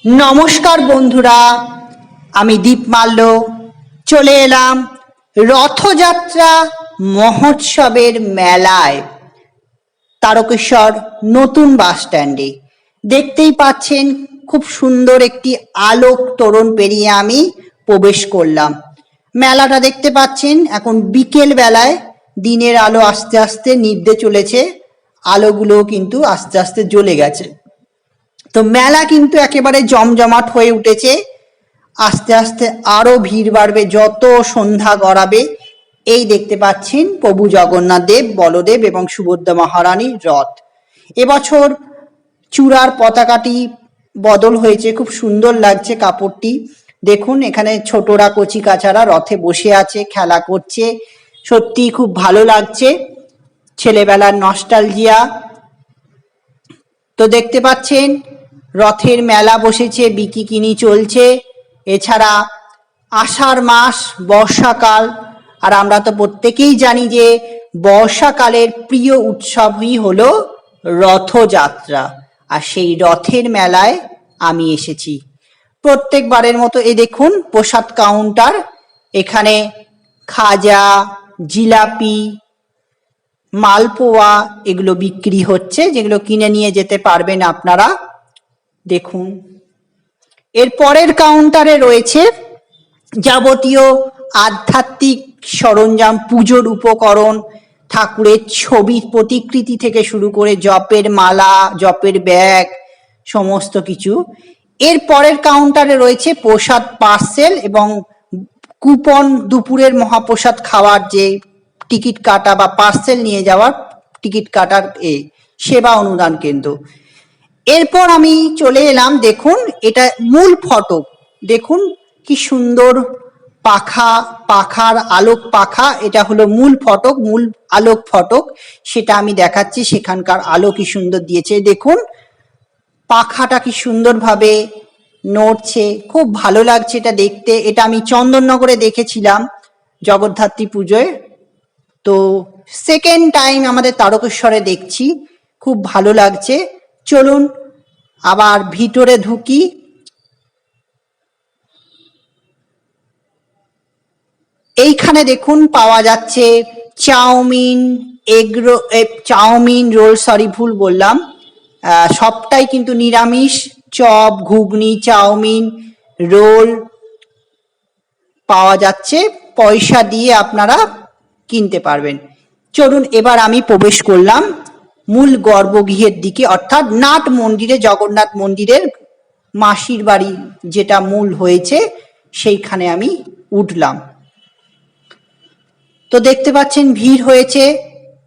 नमस्कार बंधुरा आमी दीप माल्ल चले एलाम रथयात्रा महोत्सवेर मेलाय तारकेश्वर नतून बास स्टैंडे देखतेई पाच्छेन खूब सुंदर एकटी आलोक तोरण पेरिये आमी प्रवेश करलाम। मेलाटा देखते पाच्छेन एखन बिकेल बेलाय दिनेर आलो आस्ते आस्ते निभते चलेछे, आलोगुलो किन्तु आस्ते आस्ते ज्वले गेछे। तो मेला किन्तु एकेबारे जमजमाट हये उठेছে, आस्ते आस्ते आरो ভিড় বাড়বে যত সন্ধ্যা গড়াবে। এই দেখতে পাচ্ছেন প্রভু জগন্নাথ দেব, বলদেব এবং সুভদ্রা মহারানীর রথ। এবছর চূড়ার পতাকাটি বদল হয়েছে, খুব সুন্দর লাগছে কাপড়টি। দেখুন এখানে ছোটরা কচি কাচারা রথে বসে আছে, খেলা করছে, সত্যি খুব ভালো লাগছে, ছেলেবেলার নস্টালজিয়া। তো দেখতে পাচ্ছেন রথের মেলা বসেছে, বিকিকিনি চলছে। এছাড়া আষাঢ় মাস বর্ষাকাল, আর আমরা তো প্রত্যেকেই জানি যে বর্ষাকালের প্রিয় উৎসবই হলো রথযাত্রা। আর সেই রথের মেলায় আমি এসেছি প্রত্যেকবারের মতো। এই দেখুন প্রসাদ কাউন্টার, এখানে খাজা, জিলাপি, মালপোয়া এগুলো বিক্রি হচ্ছে, যেগুলো কিনে নিয়ে যেতে পারবেন আপনারা। দেখুন এর পরের কাউন্টারে রয়েছে যাবতীয় আধ্যাত্মিক সরঞ্জাম, পুজোর উপকরণ, ঠাকুরের ছবির প্রতিকৃতি থেকে শুরু করে জপের মালা, জপের ব্যাগ, সমস্ত কিছু। এর পরের কাউন্টারে রয়েছে প্রসাদ পার্সেল এবং কুপন, দুপুরের মহাপ্রসাদ খাওয়ার যে টিকিট কাটা বা পার্সেল নিয়ে যাওয়ার টিকিট কাটার সেবা অনুদান কেন্দ্র। এরপর আমি চলে এলাম, দেখুন এটা মূল ফটক, দেখুন কি সুন্দর পাখার আলোক পাখা, এটা হলো মূল ফটক, মূল আলোক ফটক, সেটা আমি দেখাচ্ছি। সেখানকার আলো কি সুন্দর দিয়েছে, দেখুন পাখাটা কি সুন্দরভাবে নড়ছে, খুব ভালো লাগছে এটা দেখতে। এটা আমি চন্দননগরে দেখেছিলাম জগদ্ধাত্রী পুজোয়, তো সেকেন্ড টাইম আমাদের তারকেশ্বরে দেখছি, খুব ভালো লাগছে। চলুন আবার ভিতরে ঢুকি। এইখানে দেখুন পাওয়া যাচ্ছে চাউমিন, চাউমিন রোল, সরি ভুল বললাম, সবটাই কিন্তু নিরামিষ। চপ, ঘুগনি, চাউমিন, রোল পাওয়া যাচ্ছে, পয়সা দিয়ে আপনারা কিনতে পারবেন। চলুন এবার আমি প্রবেশ করলাম মূল গর্ভগৃহের দিকে, অর্থাৎ নাট মন্দিরে, জগন্নাথ মন্দিরের মাসির বাড়ি যেটা মূল হয়েছে সেইখানে আমি উঠলাম। তো দেখতে পাচ্ছেন ভিড় হয়েছে,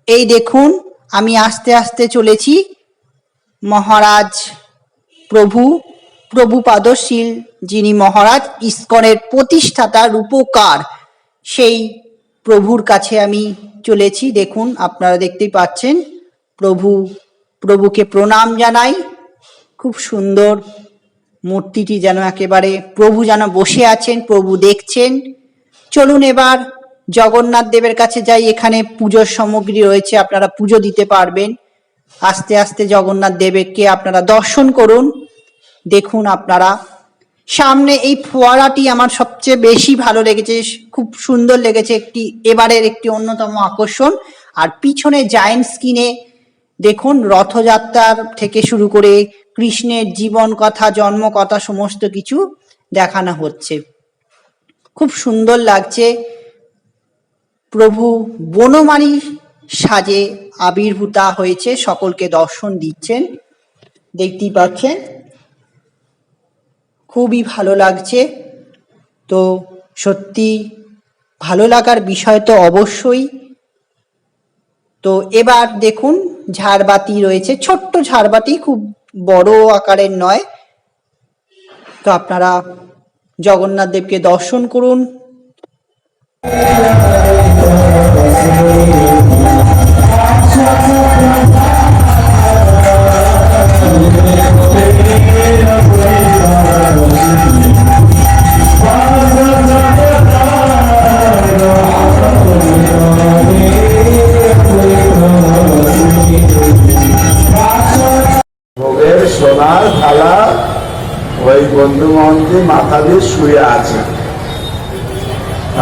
এই দেখুন আমি আস্তে আস্তে চলেছি। মহারাজ প্রভুপাদশীল যিনি মহারাজ, ইস্কনের প্রতিষ্ঠাতা, রূপকার, সেই প্রভুর কাছে আমি চলেছি। দেখুন আপনারা দেখতেই পাচ্ছেন প্রভুকে প্রণাম জানাই। খুব সুন্দর মূর্তিটি, যেন একেবারে প্রভু যেন বসে আছেন, প্রভু দেখছেন। চলুন এবার জগন্নাথ দেবের কাছে যাই, এখানে পুজোর সামগ্রী রয়েছে, আপনারা পুজো দিতে পারবেন। আস্তে আস্তে জগন্নাথ দেবকে আপনারা দর্শন করুন। দেখুন আপনারা সামনে এই ফোয়ারাটি আমার সবচেয়ে বেশি ভালো লেগেছে, খুব সুন্দর লেগেছে, এবারের একটি অন্যতম আকর্ষণ। আর পিছনে জায়েন্ট স্ক্রিনে দেখুন রথযাত্রার থেকে শুরু করে কৃষ্ণের জীবন কথা, জন্ম কথা, সমস্ত কিছু দেখানো হচ্ছে, খুব সুন্দর লাগছে। প্রভু বনমালী সাজে আবির্ভূতা হয়েছে, সকলকে দর্শন দিচ্ছেন, দেখতেই পাচ্ছেন, খুবই ভালো লাগছে। তো সত্যি ভালো লাগার বিষয় তো অবশ্যই। তো এবার দেখুন ঝাড়বাতি রয়েছে, ছোট্ট ঝাড়বাতি, খুব বড় আকারের নয়। তো আপনারা জগন্নাথ দেবকে দর্শন করুন। সোনার থালা ওই বন্ধু মহন্তি মাথা দিয়ে শুয়ে আছে।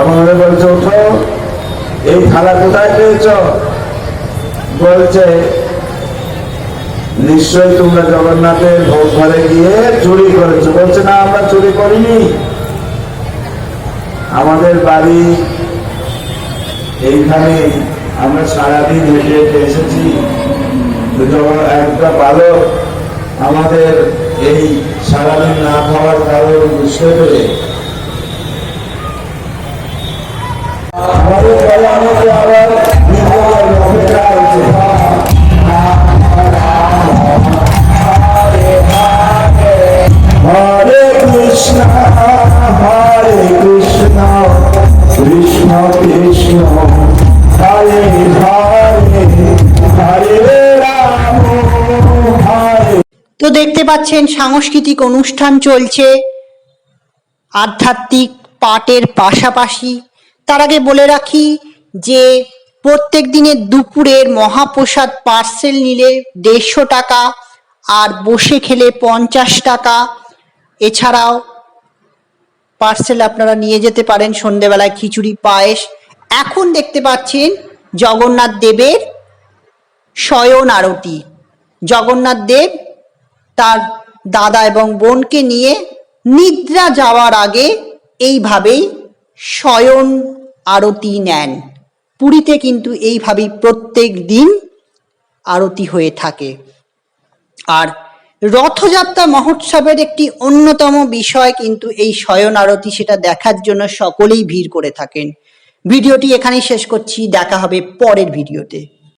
আমাদের বলছে, ওঠো, এই থালা কোথায় পেয়েছ? বলছে, নিশ্চয়ই তোমরা জগন্নাথের ভোগ ঘরে গিয়ে চুরি করেছো। বলছে, না, আমরা চুরি করিনি, আমাদের বাড়ি এইখানে, আমরা সারাদিন হেঁটে হেঁটে এসেছি। একটা বালক আমাদের এই সারাদিন না খাওয়ার কারণ বুঝতে পেরে আমাদের বলে আমাকে আবার অপেক্ষা হয়েছে। হরে কৃষ্ণ কৃষ্ণ কৃষ্ণ হরে হরে হরে রাম হরে। তো দেখতে পাচ্ছেন সাংস্কৃতিক অনুষ্ঠান চলছে আধ্যাত্মিক পাঠের পাশাপাশি। তার আগে বলে রাখি যে প্রত্যেক দিনের দুপুরের মহাপ্রসাদ পার্সেল নিলে 150 টাকা, আর বসে খেলে 50 টাকা। এছাড়াও পার্সেল আপনারা নিয়ে যেতে পারেন সন্ধেবেলায় খিচুড়ি পায়েস। এখন দেখতে পাচ্ছেন জগন্নাথ দেবের শয়ন আরতি। জগন্নাথ দেব তার দাদা এবং বোনকে নিয়ে নিদ্রা যাওয়ার আগে এইভাবেই শয়ন আরতি নেন। পুরীতে কিন্তু এইভাবেই প্রত্যেক দিন আরতি হয়ে থাকে। আর রথযাত্রা মহোৎসবের একটি অন্যতম বিষয় কিন্তু এই শয়ন আরতি, সেটা দেখার জন্য সকলেই ভিড় করে থাকেন। ভিডিওটি এখানেই শেষ করছি, দেখা হবে পরের ভিডিওতে।